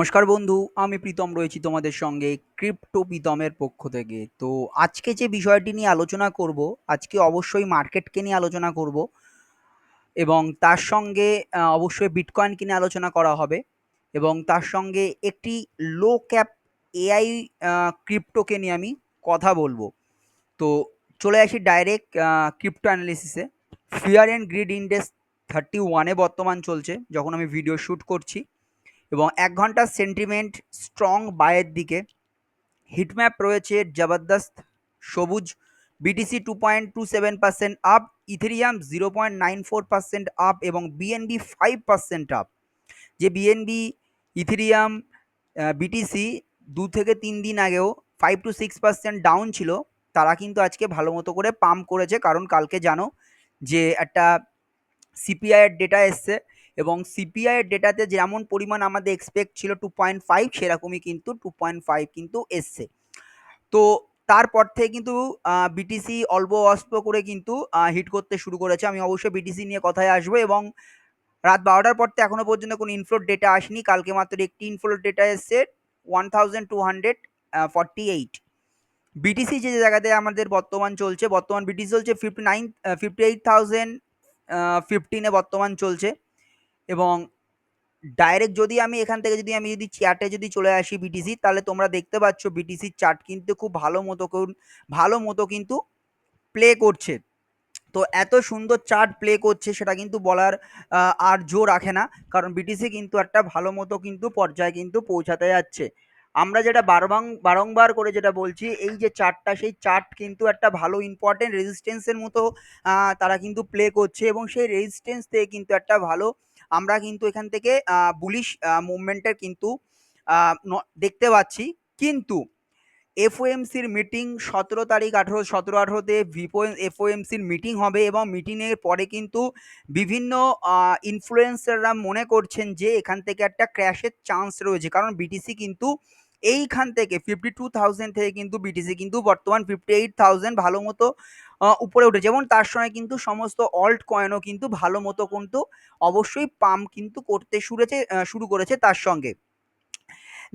নমস্কার বন্ধু, আমি প্রীতম রয়েছি তোমাদের সঙ্গে ক্রিপ্টো প্রীতমের পক্ষ থেকে। তো আজকে যে বিষয়টি নিয়ে আলোচনা করব, আজকে অবশ্যই মার্কেটকে নিয়ে আলোচনা করব এবং তার সঙ্গে অবশ্যই বিটকয়েনকে নিয়ে আলোচনা করা হবে এবং তার সঙ্গে একটি লো ক্যাপ এআই ক্রিপ্টোকে নিয়ে আমি কথা বলবো। তো চলে আসি ডাইরেক্ট ক্রিপ্টো অ্যানালিসিসে। ফিয়ার অ্যান্ড গ্রিড ইন্ডেক্স 31-এ বর্তমান চলছে যখন আমি ভিডিও শ্যুট করছি এবং ১ ঘন্টার সেন্টিমেন্ট স্ট্রং বায়ের দিকে। হিটম্যাপ রয়েছে জবরদস্ত সবুজ, বিটিসি 2.27% আপ, ইথেরিয়াম 0.94% আপ এবং বিএনবি 5% আপ। যে বিএনবি, ইথেরিয়াম, বিটিসি 2 থেকে 3 দিন আগেও 5 to 6% ডাউন ছিল, তারা কিন্তু আজকে ভালো মতো করে পাম্প করেছে, কারণ কালকে জানো যে একটা সিপিআই এর ডেটা এসছে এবং সিপিআই এর ডেটাতে যেমন পরিমাণ আমাদের এক্সপেক্ট ছিল 2.5, সেরকমই কিন্তু 2.5 কিন্তু এসছে। তো তারপর থেকে কিন্তু বিটিসি অল্প অল্প করে কিন্তু হিট করতে শুরু করেছে। আমি অবশ্যই বিটিসি নিয়ে কথায় আসবো এবং রাত 12টার পর থেকে এখনো পর্যন্ত কোনো ইনফ্লোর ডেটা আসেনি। কালকে মাত্র একটি ইনফ্লোর ডেটা এসছে 1248। বিটিসি যে জায়গাতে আমাদের বর্তমান চলছে, বর্তমান বিটিসি চলছে 58,015-এ বর্তমান চলছে এবং ডাইরেক্ট যদি আমি এখান থেকে যদি চার্টে যদি চলে আসি বিটিসি, তাহলে তোমরা দেখতে পাচ্ছ বিটিসির চার্ট কিন্তু খুব ভালো মতো কিন্তু প্লে করছে। তো এত সুন্দর চার্ট প্লে করছে সেটা কিন্তু বলার আর জো রাখে না, কারণ বিটিসি কিন্তু একটা ভালো মতো কিন্তু পর্যায়ে কিন্তু পৌঁছাতে যাচ্ছে। আমরা যেটা বারংবার করে যেটা বলছি, এই যে চার্টটা, সেই চার্ট কিন্তু একটা ভালো ইম্পর্টেন্ট রেজিস্ট্যান্সের মতো তারা কিন্তু প্লে করছে এবং সেই রেজিস্ট্যান্স থেকে কিন্তু একটা ভালো আমরা কিন্তু এখান থেকে বুলিশ মুভমেন্টের কিন্তু দেখতে পাচ্ছি। কিন্তু এফওএমসির মিটিং 17 তারিখ, 17-18তে এফওএমসির মিটিং হবে এবং মিটিংয়ের পরে কিন্তু বিভিন্ন ইনফ্লুয়েন্সাররা মনে করছেন যে এখান থেকে একটা ক্র্যাশের চান্স রয়েছে, কারণ বিটিসি কিন্তু এইখান থেকে 52,000 থেকে কিন্তু বিটিসি কিন্তু বর্তমান 58,000 ভালো মতো উপরে উঠেছে এবং তার সঙ্গে কিন্তু সমস্ত অল্ট কয়েনও কিন্তু ভালো মতো কিন্তু অবশ্যই পাম্প কিন্তু করতে শুরু করেছে তার সঙ্গে।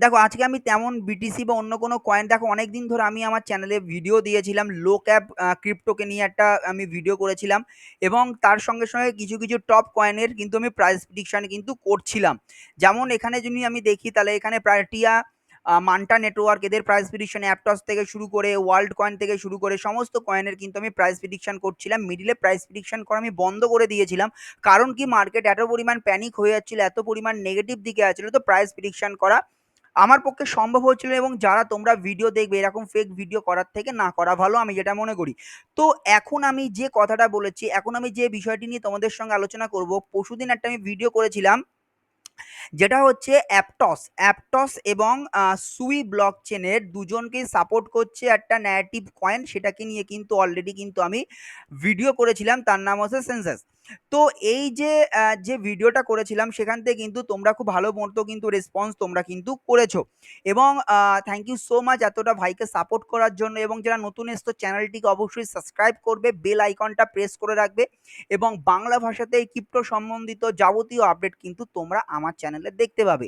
দেখো আজকে আমি তেমন বিটিসি বা অন্য কোনো কয়েন, দেখো অনেকদিন ধরে আমি আমার চ্যানেলে ভিডিও দিয়েছিলাম লো ক্যাপ ক্রিপ্টোকে নিয়ে একটা আমি ভিডিও করেছিলাম এবং তার সঙ্গে সঙ্গে কিছু কিছু টপ কয়েনের কিন্তু আমি প্রাইস প্রিডিকশন কিন্তু করছিলাম। যেমন এখানে যদি আমি দেখি, তাহলে এখানে প্রায় টিয়া, মান্টা নেটওয়ার্ক, এদের প্রাইস প্রিডিকশন, অ্যাপটস থেকে শুরু করে ওয়ার্ল্ড কয়েন থেকে শুরু করে সমস্ত কয়েনের কিন্তু আমি প্রাইস প্রিডিকশন করছিলাম। মিডিলে প্রাইস প্রিডিকশন করা আমি বন্ধ করে দিয়েছিলাম, কারণ কি মার্কেট এত পরিমাণ প্যানিক হয়ে যাচ্ছিল, এত পরিমাণ নেগেটিভ দিকে আসছিল, তো প্রাইস প্রিডিকশন করা আমার পক্ষে সম্ভব হচ্ছিল এবং যারা তোমরা ভিডিও দেখবে এরকম ফেক ভিডিও করার থেকে না করা ভালো, আমি যেটা মনে করি। তো এখন আমি যে কথাটা বলেছি, এখন আমি যে বিষয়টি নিয়ে তোমাদের সঙ্গে আলোচনা করব, পরশুদিন একটা আমি ভিডিও করেছিলাম যেটা হচ্ছে অ্যাপটস এবং সুই ব্লক চেনের দুজনকেই সাপোর্ট করছে একটা ন্যারেটিভ কয়েন, সেটাকে নিয়ে কিন্তু অলরেডি কিন্তু আমি ভিডিও করেছিলাম, তার নাম হচ্ছে সেন্সাস। তো এই যে যে ভিডিওটা করেছিলাম সেখান থেকে কিন্তু তোমরা খুব ভালো মতো কিন্তু রেসপন্স তোমরা কিন্তু করেছো এবং থ্যাংক ইউ সো মাচ এতটা ভাইকে সাপোর্ট করার জন্য। এবং যারা নতুন এসছো চ্যানেলটিকে অবশ্যই সাবস্ক্রাইব করবে, বেল আইকনটা প্রেস করে রাখবে এবং বাংলা ভাষাতে এই ক্রিপ্টো সম্বন্ধিত যাবতীয় আপডেট কিন্তু তোমরা আমার চ্যানেলে দেখতে পাবে।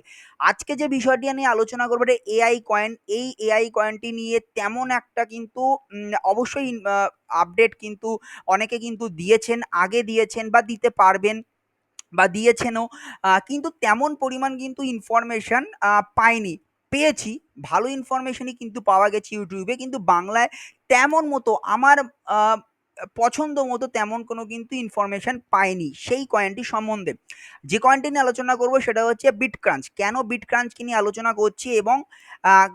আজকে যে বিষয়টি নিয়ে আলোচনা করবো, এটা এআই কয়েন। এই এআই কয়েনটি নিয়ে তেমন একটা কিন্তু অবশ্যই আপডেট কিন্তু অনেকে কিন্তু দিয়েছেন, আগে দিয়েছেন বা দিতে পারবেন বা দিয়েছেনও, কিন্তু তেমন পরিমাণ কিন্তু ইনফরমেশন পাইনি। পেয়েছি, ভালো ইনফরমেশনই কিন্তু পাওয়া গেছে ইউটিউবে, কিন্তু বাংলায় তেমন মতো আমার আহ, পছন্দ মতো তেমন কোনো কিন্তু ইনফরমেশন পাইনি সেই কয়েনটি সম্বন্ধে। যে কয়েনটি নিয়ে আলোচনা করব সেটা হচ্ছে বিটক্রাঞ্চ। কেন বিটক্রাঞ্চকে নিয়ে আলোচনা করছি এবং আহ,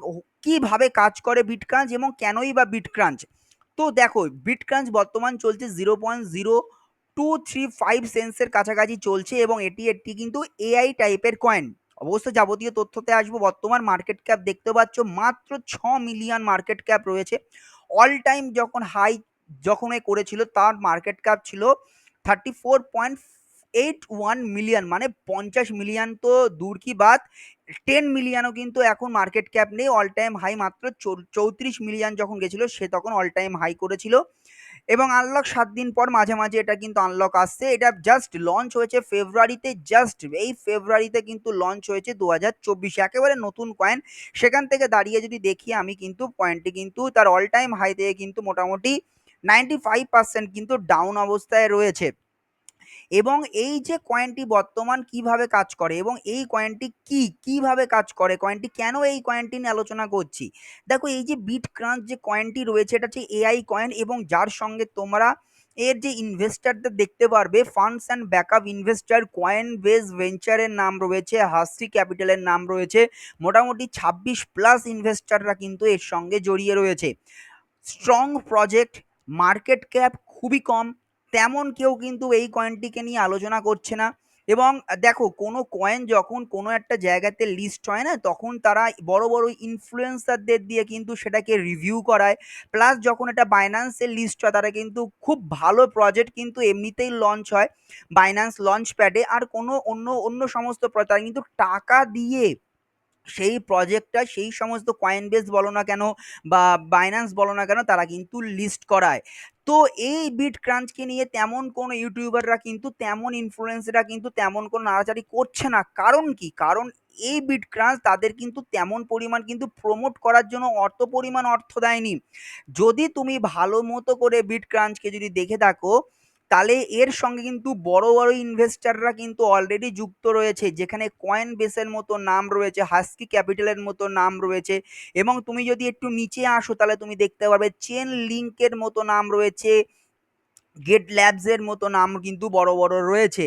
কিভাবে কাজ করে বিটক্রাঞ্চ এবং কেনই বা বিটক্রাঞ্চ। তো দেখো বিটক্রাঞ্চ বর্তমান চলছে 0.0235 সেন্সের কাছাকাছি চলছে এবং এটি কিন্তু এআই টাইপের কয়েন। অবশ্য যাবতীয় তথ্যতে আসবো। বর্তমান মার্কেট ক্যাপ দেখতে পাচ্ছ মাত্র 6 মিলিয়ন মার্কেট ক্যাপ রয়েছে। অল টাইম যখন এ করেছিল তার মার্কেট ক্যাপ ছিল 34.81 মিলিয়ন, মানে 50 মিলিয়ন তো দূর কি বাত, 10 মিলিয়নও কিন্তু এখন মার্কেট ক্যাপ নেই। অল টাইম হাই মাত্র 34 মিলিয়ন যখন গেছিল সে তখন অল টাইম হাই করেছিল এবং আনলক ৭ দিন পর মাঝে, মাঝে এটা কিন্তু আনলক আসছে। এটা জাস্ট লঞ্চ হয়েছে ফেব্রুয়ারিতে, জাস্ট এই ফেব্রুয়ারিতে কিন্তু লঞ্চ হয়েছে ২০২৪ এ, একেবারে নতুন কয়েন। সেখান থেকে দাঁড়িয়ে যদি দেখি আমি কিন্তু কয়েনটি কিন্তু তার অল টাইম হাই থেকে কিন্তু মোটামুটি 95% কিন্তু ডাউন অবস্থায় রয়েছে। এবং এই যে কয়েনটি বর্তমান কিভাবে কাজ করে এবং এই কয়েনটি কিভাবে কাজ করে, কয়েনটি কেন, এই কয়েনটি নিয়ে আলোচনা করছি। দেখো এই যে বিটক্রাঞ্চ যে কয়েনটি রয়েছে এটা হচ্ছে এআই কয়েন, এবং যার সঙ্গে তোমরা এর যে ইনভেস্টারদের দেখতে পারবে, funds and backup investor, coinbase ভেঞ্চারের নাম রয়েছে, হাস্কি ক্যাপিটালের নাম রয়েছে, মোটামুটি 26+ ইনভেস্টাররা কিন্তু এর সঙ্গে জড়িয়ে রয়েছে। স্ট্রং প্রজেক্ট, মার্কেট ক্যাপ খুবই কম, তেমন কেউ কিন্তু এই কয়েনটিকে নিয়ে আলোচনা করছে না। এবং দেখো কোনো কয়েন যখন কোনো একটা জায়গাতে লিস্ট হয় না, তখন তারা বড় বড় ইনফ্লুয়েন্সারদের দিয়ে কিন্তু সেটাকে রিভিউ করায়। প্লাস যখন এটা বাইন্যান্সে লিস্ট হয়, তারা কিন্তু খুব ভালো প্রজেক্ট কিন্তু এমনিতেই লঞ্চ হয় বাইন্যান্স লঞ্চ প্যাডে। আর কোনো অন্য অন্য সমস্ত তারা কিন্তু টাকা দিয়ে সেই প্রজেক্টটা, সেই সমস্ত কয়েন বেস বলো না কেন বা বাইন্যান্স বলো না কেন, তারা কিন্তু লিস্ট করায়। তো এই বিট ক্রাঞ্চকে নিয়ে তেমন কোনো ইউটিউবাররা কিন্তু, তেমন ইনফ্লুয়েন্সাররা কিন্তু তেমন কোনো নাড়াচাড়ি করছে না। কারণ কি? কারণ এই বিট ক্রাঞ্চ তাদের কিন্তু তেমন পরিমাণ কিন্তু প্রমোট করার জন্য অর্থ দেয়নি। যদি তুমি ভালো মতো করে বিট ক্রাঞ্চকে যদি দেখে থাকো, তাহলে এর সঙ্গে কিন্তু বড় বড় ইনভেস্টাররা কিন্তু অলরেডি যুক্ত রয়েছে, যেখানে কয়েন বেসের মতো নাম রয়েছে, হাস্কি ক্যাপিটালের মতো নাম রয়েছে। এবং তুমি যদি একটু নিচে আসো তাহলে তুমি দেখতে পারবে চেন লিঙ্কের মতো নাম রয়েছে, গেট ল্যাবসের মতো নাম কিন্তু বড় বড় রয়েছে।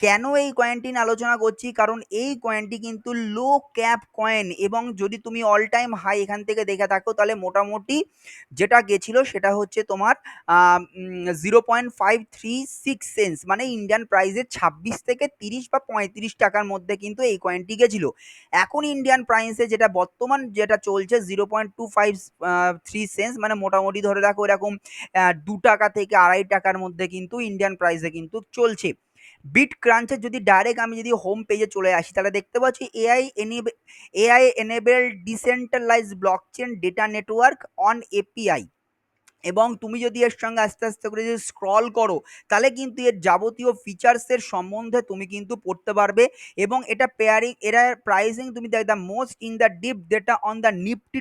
কেন এই কয়েনটি নিয়ে আলোচনা করছি? কারণ এই কয়েনটি কিন্তু লো ক্যাপ কয়েন, এবং যদি তুমি অল টাইম হাই এখান থেকে দেখে থাকো তাহলে মোটামুটি যেটা গেছিল সেটা হচ্ছে তোমার 0.536 মানে ইন্ডিয়ান প্রাইসের 26 থেকে 30 বা 35 টাকার মধ্যে কিন্তু এই কয়েনটি গেছিল। এখন ইন্ডিয়ান প্রাইসে যেটা বর্তমান যেটা চলছে 0.253 মানে মোটামুটি ধরে রাখো এরকম 2 টাকা থেকে 2.5 টাকার মধ্যে কিন্তু ইন্ডিয়ান প্রাইসে কিন্তু চলছে। বিট ক্রাঞ্চের যদি ডাইরেক্ট আমি যদি হোম পেজে চলে আসি তাহলে দেখতে পাচ্ছি AI enable decentralize blockchain data network on API. এবং তুমি যদি এর সঙ্গে আস্তে আস্তে করে যদি স্ক্রল করো তাহলে কিন্তু এর যাবতীয় ফিচার্সের সম্বন্ধে তুমি কিন্তু পড়তে পারবে। এবং এটা পেয়ারিং, এরা প্রাইসিং তুমি দেখ, the most in the deep data on the Nifty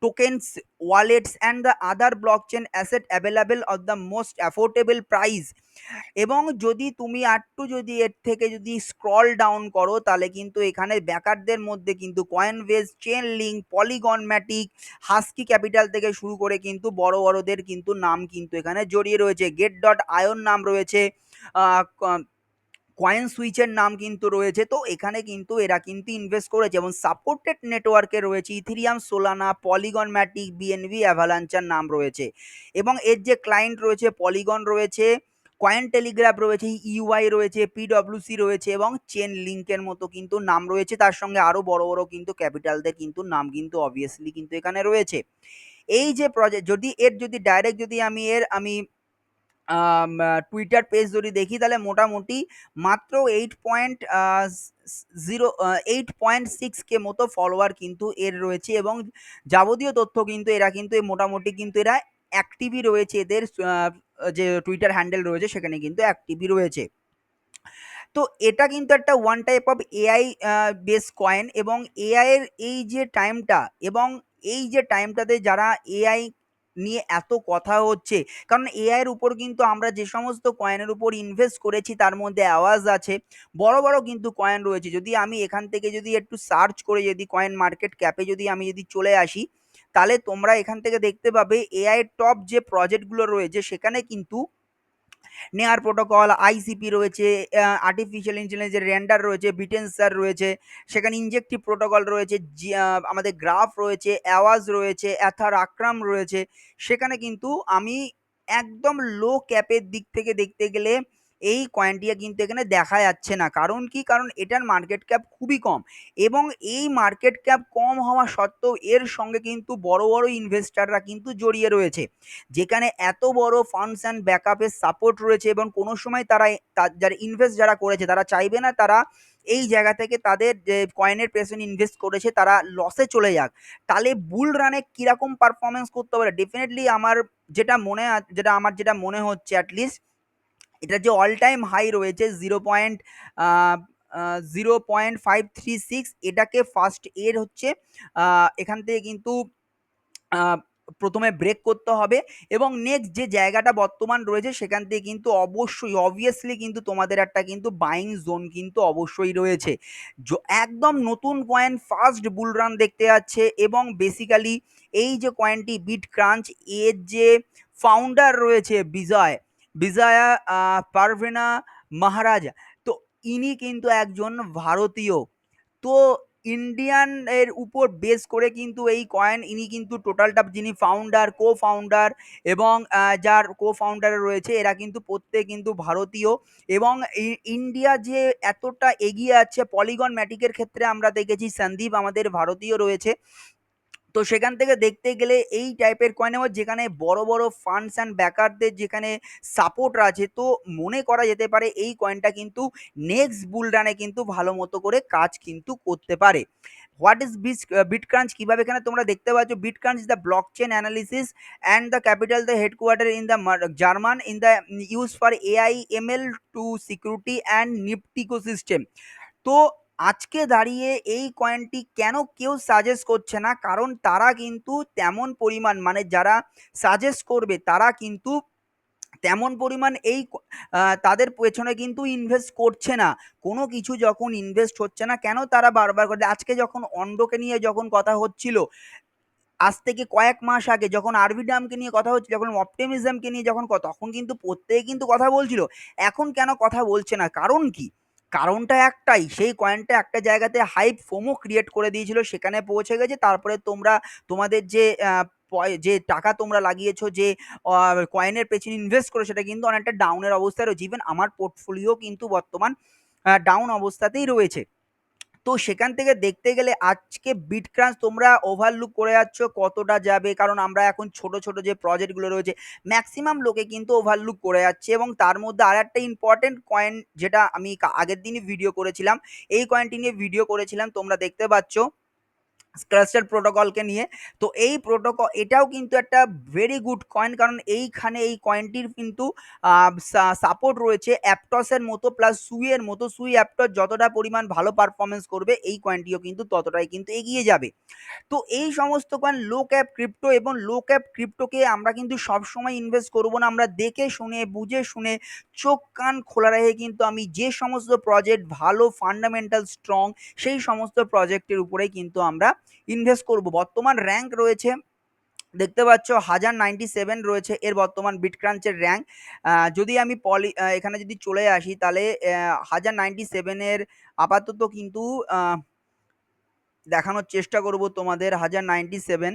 tokens wallets and the other block chain asset available of the most affordable price. এবং যদি তুমি আরটু যদি এর থেকে যদি স্ক্রল ডাউন করো তাহলে কিন্তু এখানে ব্যাকারদের মধ্যে কিন্তু Coinbase, chain link, polygon Matic, husky capital থেকে শুরু করে কিন্তু বড় বড়দের কিন্তু নাম কিন্তু এখানে জড়িয়ে রয়েছে। গেট ডট আয়ন নাম রয়েছে, কয়েন সুইচের নাম কিন্তু রয়েছে। তো এখানে কিন্তু এরা কিন্তু ইনভেস্ট করেছে এবং সাপোর্টেড নেটওয়ার্কে রয়েছে Ethereum, Solana, Polygon Matic, BNB, অ্যাভালাঞ্চার নাম রয়েছে। এবং এর যে ক্লায়েন্ট রয়েছে পলিগন রয়েছে, কয়েন টেলিগ্রাফ রয়েছে, ইউআই রয়েছে, পিডব্লিউসি রয়েছে এবং চেন লিঙ্কের মতো কিন্তু নাম রয়েছে। তার সঙ্গে আরো বড় বড় কিন্তু ক্যাপিটালদের কিন্তু নাম কিন্তু অবভিয়াসলি কিন্তু এখানে রয়েছে। এই যে প্রজেক্ট, যদি এর যদি ডাইরেক্ট যদি আমি টুইটার পেজ যদি দেখি তাহলে মোটামুটি মাত্র 8.6 কে মতো ফলোয়ার কিন্তু এর রয়েছে। এবং যাবতীয় তথ্য কিন্তু এরা কিন্তু মোটামুটি কিন্তু এরা অ্যাক্টিভই রয়েছে, এদের যে টুইটার হ্যান্ডেল রয়েছে সেখানে কিন্তু অ্যাক্টিভই রয়েছে। তো এটা কিন্তু একটা one type of AI base coin. এবং এআই এর এই যে টাইমটা, এবং এই যে টাইমটাতে যারা এআই নিয়ে এত কথা হচ্ছে, কারণ এআই এর উপর কিন্তু আমরা যে সমস্ত কয়েনের উপর ইনভেস্ট করেছি তার মধ্যে আওয়াজ আছে, বড় বড় কিন্তু কয়েন রয়েছে। যদি আমি এখান থেকে যদি একটু সার্চ করে যদি কয়েন মার্কেট ক্যাপে যদি আমি যদি চলে আসি তাহলে তোমরা এখান থেকে দেখতে পাবে এআই এর টপ যে প্রজেক্টগুলো রয়েছে সেখানে কিন্তু নেয়ার প্রোটোকল, আইসিপি রয়েছে, আর্টিফিশিয়াল ইন্টেলিজেন্স রেন্ডার রয়েছে, বিটেন্সার রয়েছে, সেখানে ইনজেক্টিভ প্রোটোকল রয়েছে, আমাদের গ্রাফ রয়েছে, অ্যাওয়াজ রয়েছে, অ্যাথার আক্রাম রয়েছে। সেখানে কিন্তু আমি একদম লো ক্যাপের দিক থেকে দেখতে গেলে এই কয়েনটি কিন্তু এখানে দেখা যাচ্ছে না। কারণ কি? কারণ এটার মার্কেট ক্যাপ খুবই কম এবং এই মার্কেট ক্যাপ কম হওয়া সত্ত্বেও এর সঙ্গে কিন্তু বড় বড় ইনভেস্টররা কিন্তু জড়িয়ে রয়েছে, যেখানে এত বড় ফান্ডস অ্যান্ড ব্যাকআপের সাপোর্ট রয়েছে এবং কোনো সময় তারা যারা ইনভেস্ট যারা করেছে তারা চাইবে না তারা এই জায়গা থেকে তাদের যে কয়েনের পেছনে ইনভেস্ট করেছে তারা লসে চলে যাক। তাহলে বুল রানে কিরকম পারফরমেন্স করতে পারে? ডেফিনেটলি আমার যেটা মনে হচ্ছে অ্যাটলিস্ট এটা যে অল টাইম হাই রয়েছে 0.536, এটাকে ফার্স্ট এর হচ্ছে এখান থেকে কিন্তু প্রথমে ব্রেক করতে হবে এবং নেক্সট যে জায়গাটা বর্তমান রয়েছে সেখান থেকে কিন্তু অবশ্যই অবভিয়াসলি কিন্তু তোমাদের একটা কিন্তু বাইং জোন কিন্তু অবশ্যই রয়েছে। একদম নতুন কয়েন ফার্স্ট বুল রান দেখতে যাচ্ছে এবং বেসিক্যালি এই যে কয়েনটি বিট ক্রাঞ্চ এর যে ফাউন্ডার রয়েছে বিজয়া পারভেনা মহারাজা, তো ইনি কিন্তু একজন ভারতীয়। তো ইন্ডিয়ান এর উপর বেস করে কিন্তু এই কয়েন ইনি কিন্তু টোটালটা যিনি কো ফাউন্ডার এবং যার কো-ফাউন্ডার রয়েছে এরা কিন্তু প্রত্যেক কিন্তু ভারতীয় এবং ইন্ডিয়া যে এতটা এগিয়ে আছে পলিগন ম্যাটিকের ক্ষেত্রে আমরা দেখেছি সন্দীপ আমাদের ভারতীয় রয়েছে। তো সেখান থেকে দেখতে গেলে এই টাইপের কয়েন যেখানে বড় বড় ফান্ডস অ্যান্ড ব্যাকারদের যেখানে সাপোর্ট আছে, তো মনে করা যেতে পারে এই কয়েনটা কিন্তু নেক্সট বুল রানে কিন্তু ভালো মতো করে কাজ কিন্তু করতে পারে। What is Bitcrunch? কিভাবে এখানে তোমরা দেখতে পাচ্ছ Bitcrunch is the blockchain analysis and the capital the headquarter in the German in the use for AI ML to security and nifty ecosystem. তো আজকে দাঁড়িয়ে এই কয়েনটি কেন কেউ সাজেস্ট করছে না? কারণ তারা কিন্তু তেমন পরিমাণ মানে যারা সাজেস্ট করবে তারা কিন্তু তেমন পরিমাণ এই তাদের পেছনে কিন্তু ইনভেস্ট করছে না। কোনো কিছু যখন ইনভেস্ট হচ্ছে না কেন তারা বারবার করে আজকে যখন অন্ডকে নিয়ে যখন কথা হচ্ছিল, আজ থেকে কয়েক মাস আগে যখন আরবিডামকে নিয়ে কথা হচ্ছিল, যখন অপটিমিজমকে নিয়ে যখন তখন কিন্তু প্রত্যেকে কিন্তু কথা বলছিল। এখন কেন কথা বলছে না? কারণ কি? কারণটা একটাই, সেই কয়েনটা একটা জায়গাতে হাইপ ফোমো ক্রিয়েট করে দিয়েছিল, সেখানে পৌঁছে গেছে। তারপরে তোমরা তোমাদের যে যে টাকা তোমরা লাগিয়েছো যে কয়েনের পেছনে ইনভেস্ট করে সেটা কিন্তু অনেকটা ডাউনের অবস্থায় রয়েছে। ইভেন আমার পোর্টফোলিও কিন্তু বর্তমান ডাউন অবস্থাতেই রয়েছে। তো সেখান থেকে দেখতে গেলে আজকে বিটক্রাঞ্চ তোমরা ওভারলুক করে যাচ্ছ কতটা যাবে, কারণ আমরা এখন ছোট ছোট যে প্রজেক্টগুলো রয়েছে ম্যাক্সিমাম লোকে কিন্তু ওভারলুক করে যাচ্ছে। এবং তার মধ্যে আর একটা ইম্পর্টেন্ট কয়েন যেটা আমি আগের দিনই ভিডিও করেছিলাম, এই কয়েনটি নিয়ে ভিডিও করেছিলাম, তোমরা দেখতে পাচ্ছ ক্লাস্টার প্রোটোকলকে নিয়ে। তো এই প্রোটোকল এটাও কিন্তু একটা ভেরি গুড কয়েন, কারণ এইখানে এই কয়েনটির কিন্তু সাপোর্ট রয়েছে অ্যাপটসের মতো প্লাস সুইয়ের মতো। সুই অ্যাপটস যতটা পরিমাণ ভালো পারফরমেন্স করবে এই কয়েনটিও কিন্তু ততটাই কিন্তু এগিয়ে যাবে। তো এই সমস্ত কয়েন লো ক্যাপ ক্রিপ্টো, এবং লো ক্যাপ ক্রিপ্টোকে আমরা কিন্তু সবসময় ইনভেস্ট করবো না। আমরা দেখে শুনে বুঝে শুনে চোখ কান খোলা রেখে কিন্তু আমি যে সমস্ত প্রজেক্ট ভালো ফান্ডামেন্টাল স্ট্রং সেই সমস্ত প্রজেক্টের উপরেই কিন্তু আমরা ইনভেস্ট করব। বর্তমান র্যাঙ্ক রয়েছে দেখতে পাচ্ছ 1097 রয়েছে এর বর্তমান বিটক্রাঞ্চের র্যাঙ্ক। যদি আমি এখানে যদি চলে আসি তাহলে 1097 এর আপাতত কিন্তু দেখানোর চেষ্টা করব তোমাদের। 1097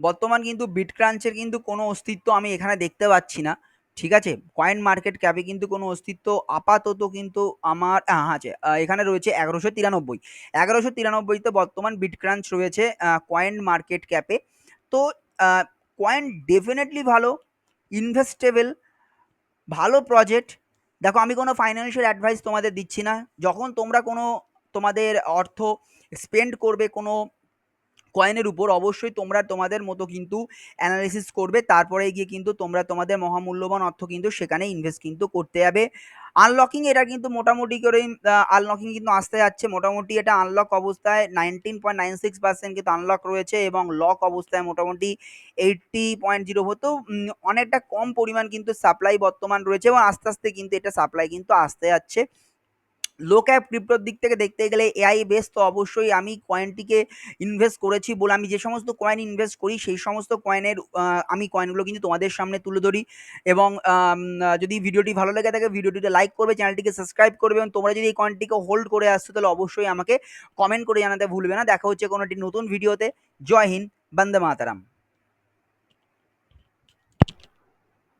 বর্তমান কিন্তু বিটক্রাঞ্চের কিন্তু কোনো অস্তিত্ব আমি এখানে দেখতে পাচ্ছি না। ঠিক আছে, কয়েন মার্কেট ক্যাপে কিন্তু কোনো অস্তিত্ব আপাতত কিন্তু আমার আছে। এখানে রয়েছে 1193, 1193তে বর্তমান বিটক্রাঞ্চ রয়েছে কয়েন মার্কেট ক্যাপে। তো কয়েন ডেফিনেটলি ভালো, ইনভেস্টেবল, ভালো প্রজেক্ট। দেখো আমি কোনো ফাইন্যান্সিয়াল অ্যাডভাইস তোমাদের দিচ্ছি না। যখন তোমরা কোনো তোমাদের অর্থ স্পেন্ড করবে কোনো কয়েনের উপর, অবশ্যই তোমরা তোমাদের মতো কিন্তু অ্যানালিসিস করবে, তারপরে গিয়ে কিন্তু তোমরা তোমাদের মহামূল্যবান অর্থ কিন্তু সেখানে ইনভেস্ট কিন্তু করতে যাবে। আনলকিং এটা কিন্তু মোটামুটি করে আনলকিং কিন্তু আসতে যাচ্ছে। মোটামুটি এটা আনলক অবস্থায় 19.96% কিন্তু আনলক রয়েছে এবং লক অবস্থায় মোটামুটি 80.0, হতো অনেকটা কম পরিমাণ কিন্তু সাপ্লাই বর্তমান রয়েছে এবং আস্তে আস্তে কিন্তু এটা সাপ্লাই কিন্তু আসতে যাচ্ছে। লো ক্যাপ ক্রিপ্টোর দিক থেকে দেখতে গেলে এআই বেস, তো অবশ্যই আমি কয়েনটিকে ইনভেস্ট করেছি বলে আমি যে সমস্ত কয়েন ইনভেস্ট করি সেই সমস্ত কয়েনের আমি কয়েনগুলো কিন্তু তোমাদের সামনে তুলে ধরি। এবং যদি ভিডিওটি ভালো লেগে থাকে ভিডিওটিতে লাইক করবে, চ্যানেলটিকে সাবস্ক্রাইব করবে এবং তোমরা যদি এই কয়েনটিকে হোল্ড করে আসছো তাহলে অবশ্যই আমাকে কমেন্ট করে জানাতে ভুলবে না। দেখা হচ্ছে কোনো একটি নতুন ভিডিওতে। জয় হিন্দ, বন্দে মাতারাম।